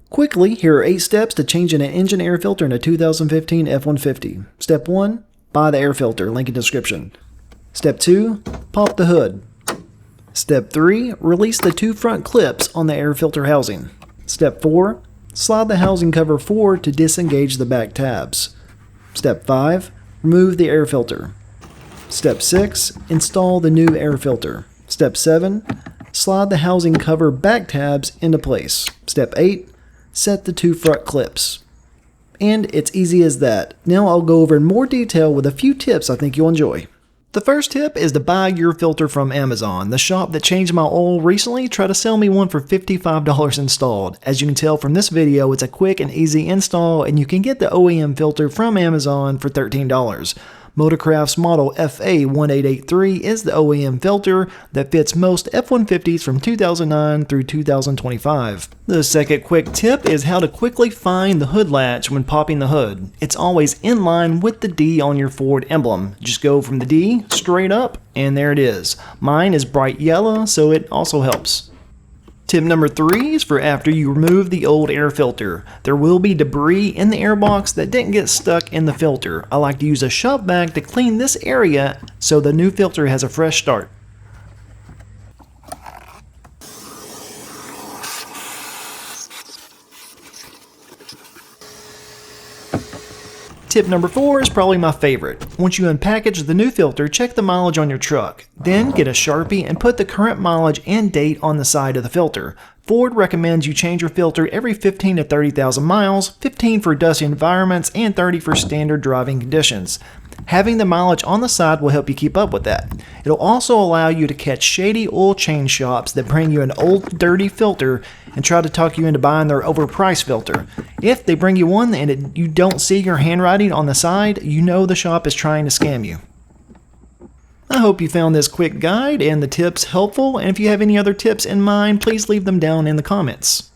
Quickly, here are 8 steps to changing an engine air filter in a 2015 F-150. Step 1. Buy the air filter, link in description. Step 2. Pop the hood. Step 3. Release the 2 front clips on the air filter housing. Step 4. Slide the housing cover forward to disengage the back tabs. Step 5. Remove the air filter. Step 6. Install the new air filter. Step 7. Slide the housing cover back tabs into place. Step 8. Set the 2 front clips. And it's easy as that. Now I'll go over in more detail with a few tips I think you'll enjoy. The first tip is to buy your filter from Amazon. The shop that changed my oil recently tried to sell me one for $55 installed. As you can tell from this video, it's a quick and easy install, and you can get the OEM filter from Amazon for $13. Motorcraft's model FA-1883 is the OEM filter that fits most F-150s from 2009 through 2025. The second quick tip is how to quickly find the hood latch when popping the hood. It's always in line with the D on your Ford emblem. Just go from the D straight up, and there it is. Mine is bright yellow, so it also helps. Tip number 3 is for after you remove the old air filter. There will be debris in the air box that didn't get stuck in the filter. I like to use a shop vac to clean this area so the new filter has a fresh start. Tip number 4 is probably my favorite. Once you unpackage the new filter, check the mileage on your truck. Then get a Sharpie and put the current mileage and date on the side of the filter. Ford recommends you change your filter every 15 to 30,000 miles, 15 for dusty environments, and 30 for standard driving conditions. Having the mileage on the side will help you keep up with that. It'll also allow you to catch shady oil change shops that bring you an old dirty filter and try to talk you into buying their overpriced filter. If they bring you one and you don't see your handwriting on the side, you know the shop is trying to scam you. I hope you found this quick guide and the tips helpful, and if you have any other tips in mind, please leave them down in the comments.